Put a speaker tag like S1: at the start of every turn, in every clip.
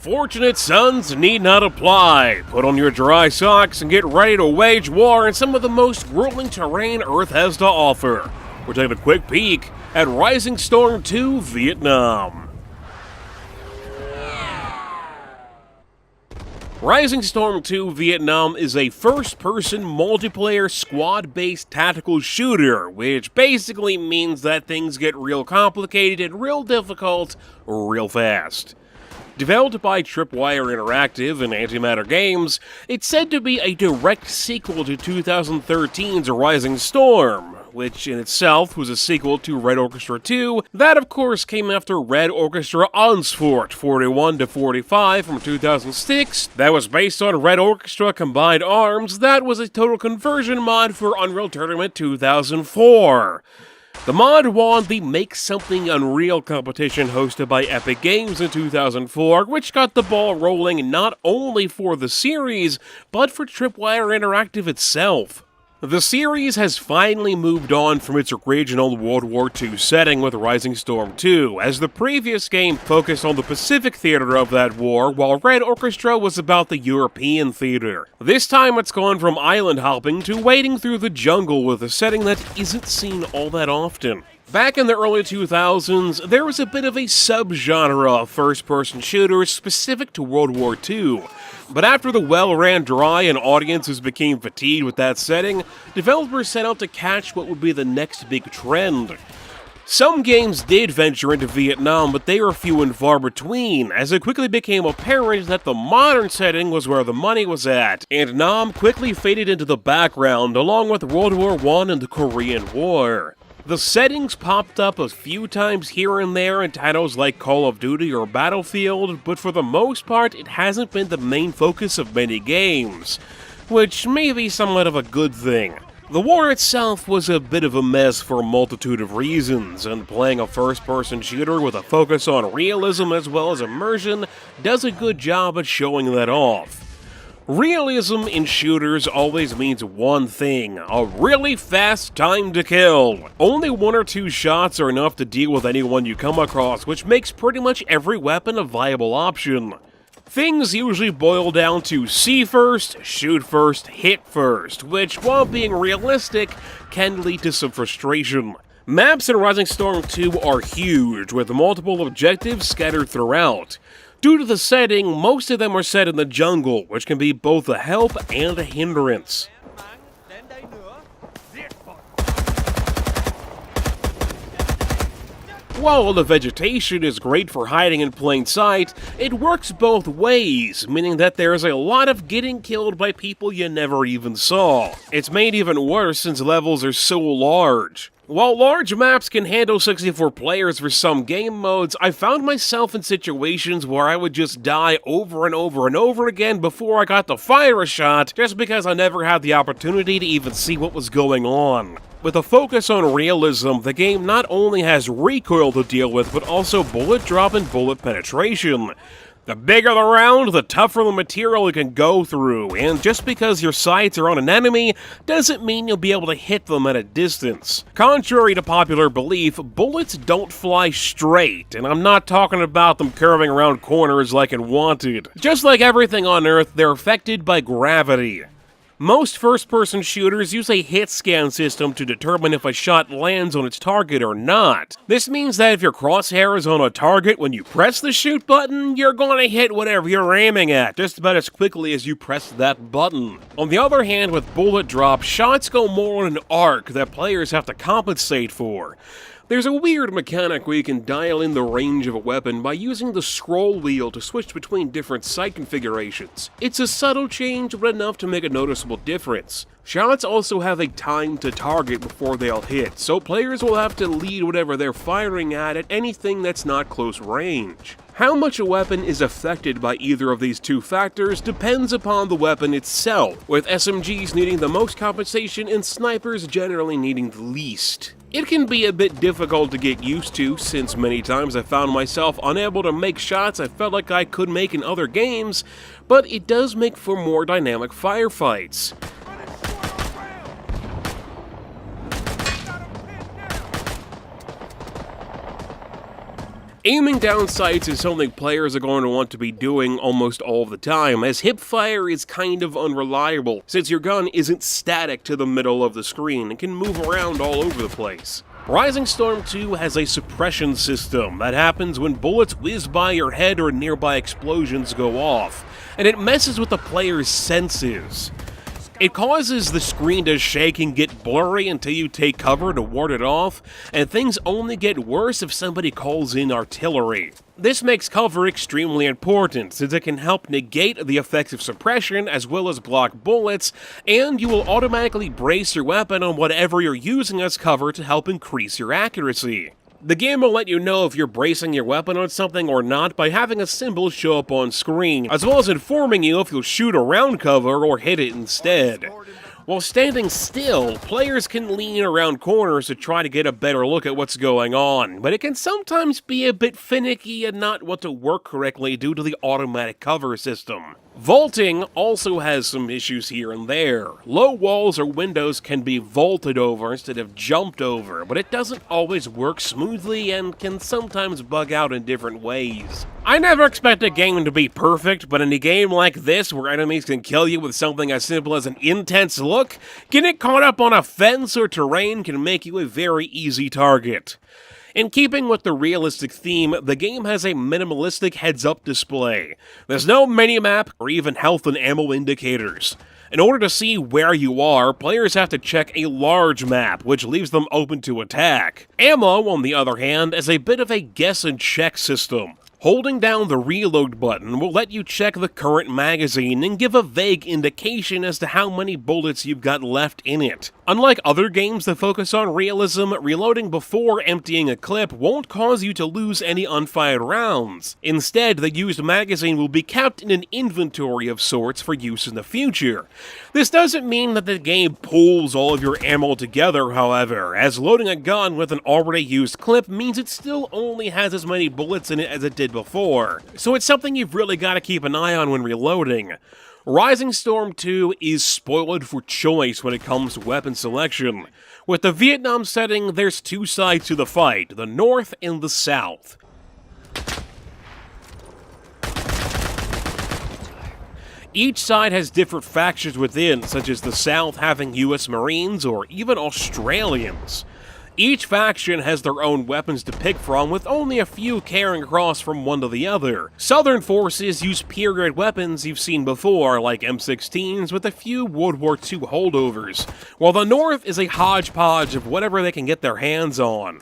S1: Unfortunate sons need not apply. Put on your dry socks and get ready to wage war in some of the most grueling terrain Earth has to offer. We're taking a quick peek at Rising Storm 2 Vietnam. Rising Storm 2 Vietnam is a first-person multiplayer squad-based tactical shooter, which basically means that things get real complicated and real difficult real fast. Developed by Tripwire Interactive and Antimatter Games, it's said to be a direct sequel to 2013's Rising Storm, which in itself was a sequel to Red Orchestra 2, that of course came after Red Orchestra Onslaught 41-45 from 2006, that was based on Red Orchestra Combined Arms, that was a total conversion mod for Unreal Tournament 2004. The mod won the Make Something Unreal competition hosted by Epic Games in 2004, which got the ball rolling not only for the series, but for Tripwire Interactive itself. The series has finally moved on from its original World War II setting with Rising Storm 2, as the previous game focused on the Pacific theater of that war, while Red Orchestra was about the European theater. This time it's gone from island hopping to wading through the jungle with a setting that isn't seen all that often. Back in the early 2000s, there was a bit of a subgenre of first-person shooters specific to World War II. But after the well ran dry and audiences became fatigued with that setting, developers set out to catch what would be the next big trend. Some games did venture into Vietnam, but they were few and far between, as it quickly became apparent that the modern setting was where the money was at, and Nam quickly faded into the background along with World War I and the Korean War. The settings popped up a few times here and there in titles like Call of Duty or Battlefield, but for the most part it hasn't been the main focus of many games, which may be somewhat of a good thing. The war itself was a bit of a mess for a multitude of reasons, and playing a first-person shooter with a focus on realism as well as immersion does a good job at showing that off. Realism in shooters always means one thing: a really fast time to kill. Only 1 or 2 shots are enough to deal with anyone you come across, which makes pretty much every weapon a viable option. Things usually boil down to see first, shoot first, hit first, which, while being realistic, can lead to some frustration. Maps in Rising Storm 2 are huge, with multiple objectives scattered throughout. Due to the setting, most of them are set in the jungle, which can be both a help and a hindrance. While the vegetation is great for hiding in plain sight, it works both ways, meaning that there is a lot of getting killed by people you never even saw. It's made even worse since levels are so large. While large maps can handle 64 players for some game modes, I found myself in situations where I would just die over and over and over again before I got to fire a shot, just because I never had the opportunity to even see what was going on. With a focus on realism, the game not only has recoil to deal with, but also bullet drop and bullet penetration. The bigger the round, the tougher the material it can go through, and just because your sights are on an enemy doesn't mean you'll be able to hit them at a distance. Contrary to popular belief, bullets don't fly straight, and I'm not talking about them curving around corners like in Wanted. Just like everything on Earth, they're affected by gravity. Most first-person shooters use a hit scan system to determine if a shot lands on its target or not. This means that if your crosshair is on a target when you press the shoot button, you're going to hit whatever you're aiming at, just about as quickly as you press that button. On the other hand, with bullet drop, shots go more on an arc that players have to compensate for. There's a weird mechanic where you can dial in the range of a weapon by using the scroll wheel to switch between different sight configurations. It's a subtle change, but enough to make a noticeable difference. Shots also have a time to target before they'll hit, so players will have to lead whatever they're firing at anything that's not close range. How much a weapon is affected by either of these two factors depends upon the weapon itself, with SMGs needing the most compensation and snipers generally needing the least. It can be a bit difficult to get used to, since many times I found myself unable to make shots I felt like I could make in other games, but it does make for more dynamic firefights. Aiming down sights is something players are going to want to be doing almost all the time, as hipfire is kind of unreliable, since your gun isn't static to the middle of the screen and can move around all over the place. Rising Storm 2 has a suppression system that happens when bullets whiz by your head or nearby explosions go off, and it messes with the player's senses. It causes the screen to shake and get blurry until you take cover to ward it off, and things only get worse if somebody calls in artillery. This makes cover extremely important, since it can help negate the effects of suppression as well as block bullets, and you will automatically brace your weapon on whatever you're using as cover to help increase your accuracy. The game will let you know if you're bracing your weapon on something or not by having a symbol show up on screen, as well as informing you if you'll shoot around cover or hit it instead. While standing still, players can lean around corners to try to get a better look at what's going on, but it can sometimes be a bit finicky and not want to work correctly due to the automatic cover system. Vaulting also has some issues here and there. Low walls or windows can be vaulted over instead of jumped over, but it doesn't always work smoothly and can sometimes bug out in different ways. I never expect a game to be perfect, but in a game like this where enemies can kill you with something as simple as an intense look, getting caught up on a fence or terrain can make you a very easy target. In keeping with the realistic theme, the game has a minimalistic heads-up display. There's no minimap or even health and ammo indicators. In order to see where you are, players have to check a large map, which leaves them open to attack. Ammo, on the other hand, is a bit of a guess and check system. Holding down the reload button will let you check the current magazine and give a vague indication as to how many bullets you've got left in it. Unlike other games that focus on realism, reloading before emptying a clip won't cause you to lose any unfired rounds. Instead, the used magazine will be kept in an inventory of sorts for use in the future. This doesn't mean that the game pools all of your ammo together, however, as loading a gun with an already used clip means it still only has as many bullets in it as it did before, so it's something you've really got to keep an eye on when reloading. Rising Storm 2 is spoiled for choice when it comes to weapon selection. With the Vietnam setting, there's two sides to the fight, the North and the South. Each side has different factions within, such as the South having US Marines or even Australians. Each faction has their own weapons to pick from, with only a few carrying across from one to the other. Southern forces use period weapons you've seen before, like M16s, with a few World War II holdovers, while the North is a hodgepodge of whatever they can get their hands on.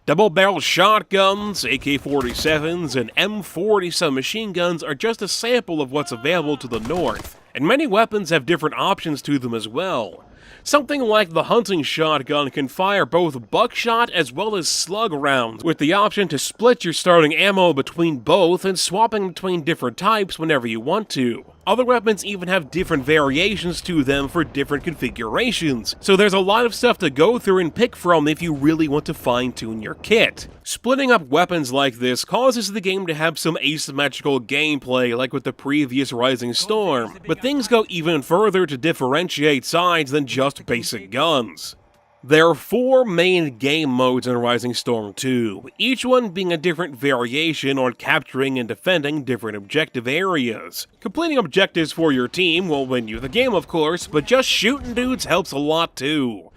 S1: Double-barrel shotguns, AK-47s, and M40 submachine guns are just a sample of what's available to the North, and many weapons have different options to them as well. Something like the hunting shotgun can fire both buckshot as well as slug rounds, with the option to split your starting ammo between both and swapping between different types whenever you want to. Other weapons even have different variations to them for different configurations, so there's a lot of stuff to go through and pick from if you really want to fine-tune your kit. Splitting up weapons like this causes the game to have some asymmetrical gameplay like with the previous Rising Storm, but things go even further to differentiate sides than just basic guns. There are 4 main game modes in Rising Storm 2, each one being a different variation on capturing and defending different objective areas. Completing objectives for your team will win you the game, of course, but just shooting dudes helps a lot too.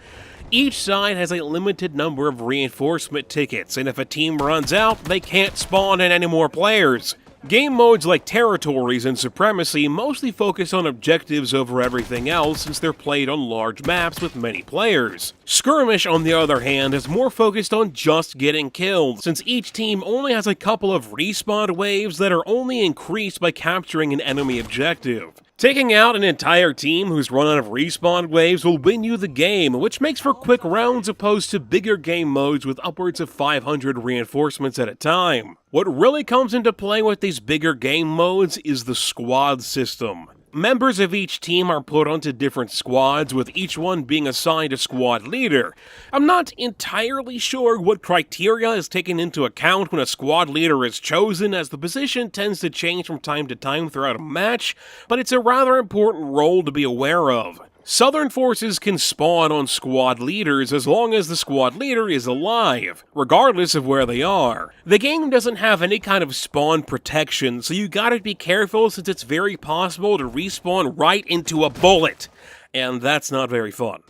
S1: Each side has a limited number of reinforcement tickets, and if a team runs out, they can't spawn in any more players. Game modes like Territories and Supremacy mostly focus on objectives over everything else since they're played on large maps with many players. Skirmish, on the other hand, is more focused on just getting killed, since each team only has a couple of respawn waves that are only increased by capturing an enemy objective. Taking out an entire team who's run out of respawn waves will win you the game, which makes for quick rounds opposed to bigger game modes with upwards of 500 reinforcements at a time. What really comes into play with these bigger game modes is the squad system. Members of each team are put onto different squads, with each one being assigned a squad leader. I'm not entirely sure what criteria is taken into account when a squad leader is chosen, as the position tends to change from time to time throughout a match, but it's a rather important role to be aware of. Southern forces can spawn on squad leaders as long as the squad leader is alive, regardless of where they are. The game doesn't have any kind of spawn protection, so you gotta be careful since it's very possible to respawn right into a bullet, and that's not very fun.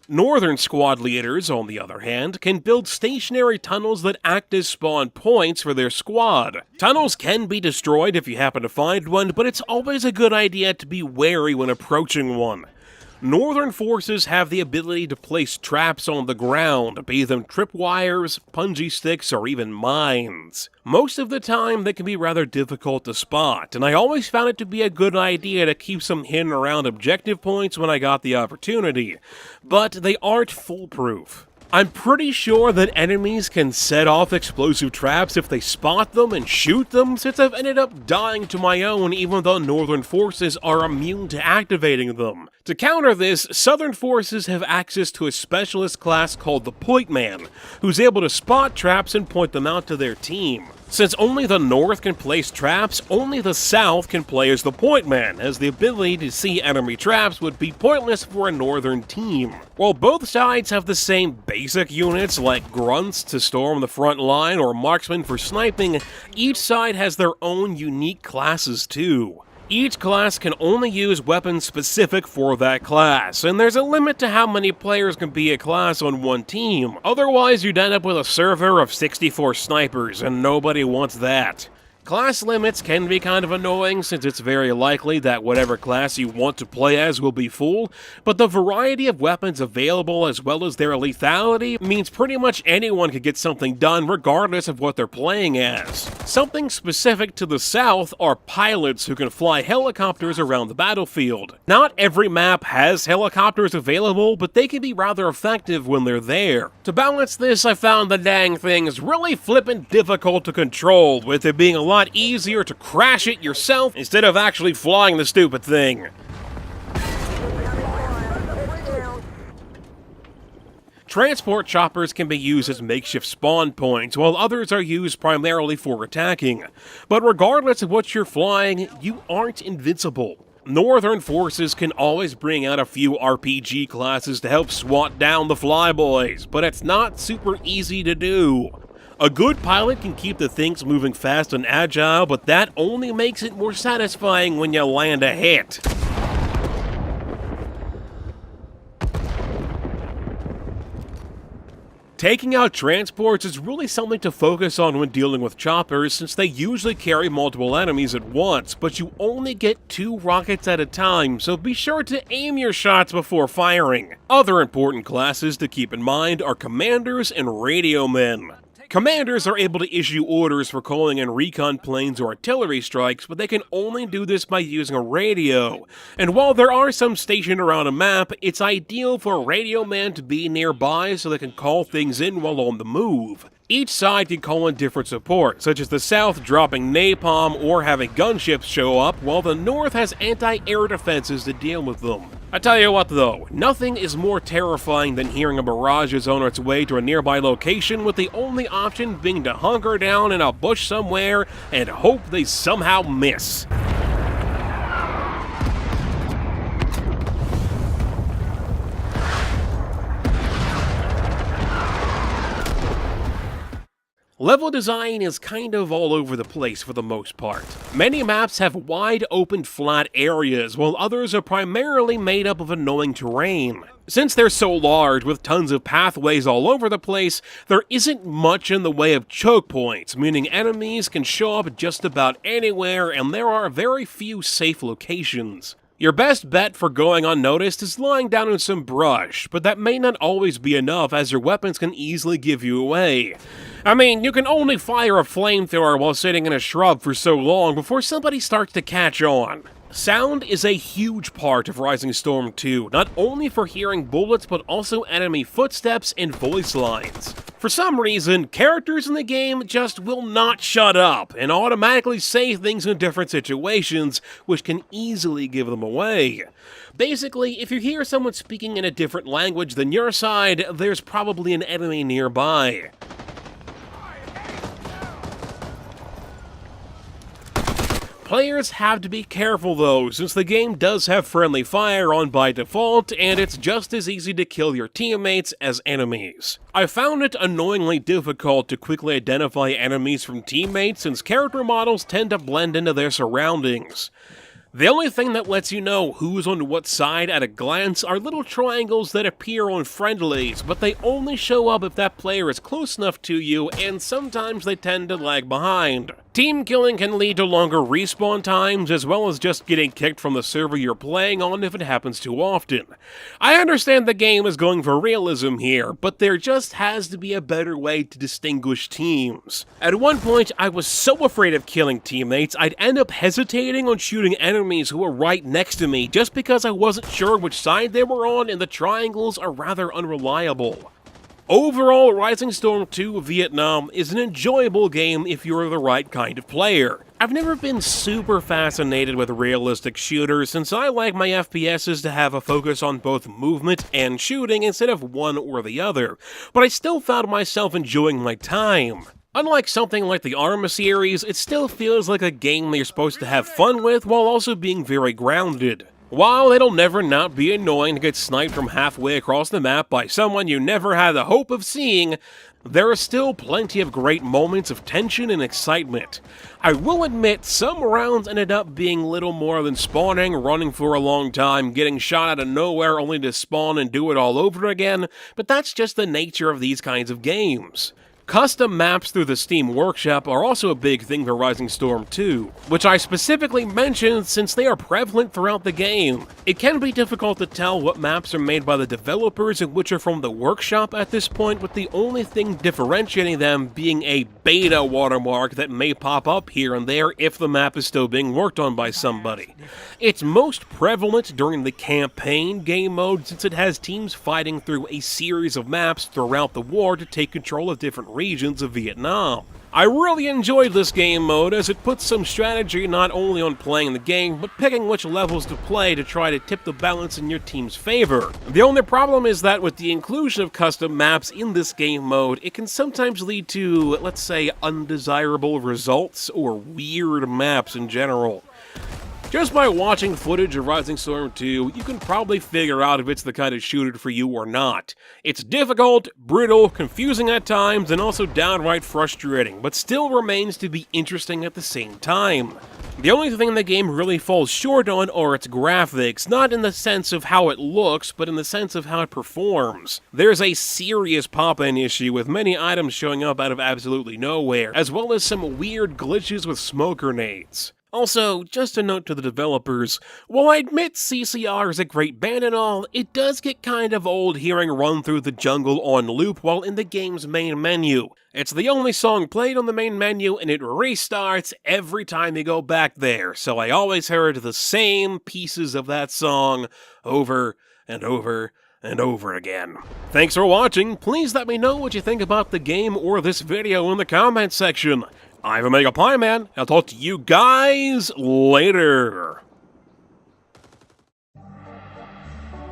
S1: Northern squad leaders, on the other hand, can build stationary tunnels that act as spawn points for their squad. Tunnels can be destroyed if you happen to find one, but it's always a good idea to be wary when approaching one. Northern forces have the ability to place traps on the ground, be them tripwires, punji sticks, or even mines. Most of the time, they can be rather difficult to spot, and I always found it to be a good idea to keep some hidden around objective points when I got the opportunity, but they aren't foolproof. I'm pretty sure that enemies can set off explosive traps if they spot them and shoot them, since I've ended up dying to my own even though Northern forces are immune to activating them. To counter this, Southern forces have access to a specialist class called the Point Man, who's able to spot traps and point them out to their team. Since only the North can place traps, only the South can play as the Point Man, as the ability to see enemy traps would be pointless for a Northern team. While both sides have the same basic units like grunts to storm the front line or marksmen for sniping, each side has their own unique classes too. Each class can only use weapons specific for that class, and there's a limit to how many players can be a class on one team. Otherwise, you'd end up with a server of 64 snipers, and nobody wants that. Class limits can be kind of annoying since it's very likely that whatever class you want to play as will be full, but the variety of weapons available as well as their lethality means pretty much anyone could get something done regardless of what they're playing as. Something specific to the South are pilots who can fly helicopters around the battlefield. Not every map has helicopters available, but they can be rather effective when they're there. To balance this, I found the dang thing's really flippin' difficult to control, with it being a lot easier to crash it yourself instead of actually flying the stupid thing. Transport choppers can be used as makeshift spawn points, while others are used primarily for attacking. But regardless of what you're flying, you aren't invincible. Northern forces can always bring out a few RPG classes to help swat down the flyboys, but it's not super easy to do. A good pilot can keep the things moving fast and agile, but that only makes it more satisfying when you land a hit. Taking out transports is really something to focus on when dealing with choppers, since they usually carry multiple enemies at once, but you only get 2 rockets at a time, so be sure to aim your shots before firing. Other important classes to keep in mind are commanders and radio men. Commanders are able to issue orders for calling in recon planes or artillery strikes, but they can only do this by using a radio. And while there are some stationed around a map, it's ideal for a radio man to be nearby so they can call things in while on the move. Each side can call in different support, such as the South dropping napalm or having gunships show up, while the North has anti-air defenses to deal with them. I tell you what though, nothing is more terrifying than hearing a barrage is on its way to a nearby location with the only option being to hunker down in a bush somewhere and hope they somehow miss. Level design is kind of all over the place for the most part. Many maps have wide open flat areas, while others are primarily made up of annoying terrain. Since they're so large with tons of pathways all over the place, there isn't much in the way of choke points, meaning enemies can show up just about anywhere and there are very few safe locations. Your best bet for going unnoticed is lying down in some brush, but that may not always be enough as your weapons can easily give you away. I mean, you can only fire a flamethrower while sitting in a shrub for so long before somebody starts to catch on. Sound is a huge part of Rising Storm 2, not only for hearing bullets but also enemy footsteps and voice lines. For some reason, characters in the game just will not shut up and automatically say things in different situations, which can easily give them away. Basically, if you hear someone speaking in a different language than your side, there's probably an enemy nearby. Players have to be careful though, since the game does have friendly fire on by default, and it's just as easy to kill your teammates as enemies. I found it annoyingly difficult to quickly identify enemies from teammates since character models tend to blend into their surroundings. The only thing that lets you know who's on what side at a glance are little triangles that appear on friendlies, but they only show up if that player is close enough to you, and sometimes they tend to lag behind. Team killing can lead to longer respawn times, as well as just getting kicked from the server you're playing on if it happens too often. I understand the game is going for realism here, but there just has to be a better way to distinguish teams. At one point, I was so afraid of killing teammates, I'd end up hesitating on shooting enemies who were right next to me just because I wasn't sure which side they were on, and the triangles are rather unreliable. Overall, Rising Storm 2 Vietnam is an enjoyable game if you're the right kind of player. I've never been super fascinated with realistic shooters since I like my FPSs to have a focus on both movement and shooting instead of one or the other, but I still found myself enjoying my time. Unlike something like the Arma series, it still feels like a game that you're supposed to have fun with while also being very grounded. While it'll never not be annoying to get sniped from halfway across the map by someone you never had the hope of seeing, there are still plenty of great moments of tension and excitement. I will admit, some rounds ended up being little more than spawning, running for a long time, getting shot out of nowhere only to spawn and do it all over again, but that's just the nature of these kinds of games. Custom maps through the Steam Workshop are also a big thing for Rising Storm 2, which I specifically mentioned since they are prevalent throughout the game. It can be difficult to tell what maps are made by the developers and which are from the workshop at this point, with the only thing differentiating them being a beta watermark that may pop up here and there if the map is still being worked on by somebody. It's most prevalent during the campaign game mode since it has teams fighting through a series of maps throughout the war to take control of different regions of Vietnam. I really enjoyed this game mode as it puts some strategy not only on playing the game, but picking which levels to play to try to tip the balance in your team's favor. The only problem is that with the inclusion of custom maps in this game mode, it can sometimes lead to, let's say, undesirable results or weird maps in general. Just by watching footage of Rising Storm 2, you can probably figure out if it's the kind of shooter for you or not. It's difficult, brutal, confusing at times, and also downright frustrating, but still remains to be interesting at the same time. The only thing the game really falls short on are its graphics, not in the sense of how it looks, but in the sense of how it performs. There's a serious pop-in issue with many items showing up out of absolutely nowhere, as well as some weird glitches with smoke grenades. Also, just a note to the developers, while I admit CCR is a great band and all, it does get kind of old hearing Run Through the Jungle on loop while in the game's main menu. It's the only song played on the main menu and it restarts every time you go back there, so I always heard the same pieces of that song over and over and over again. Thanks for watching. Please let me know what you think about the game or this video in the comments section. I'm Omega Pie Man. I'll talk to you guys later.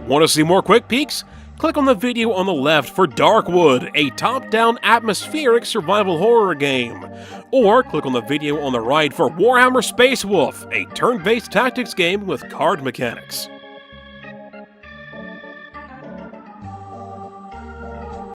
S1: Want to see more quick peeks? Click on the video on the left for Darkwood, a top-down atmospheric survival horror game. Or click on the video on the right for Warhammer Space Wolf, a turn-based tactics game with card mechanics.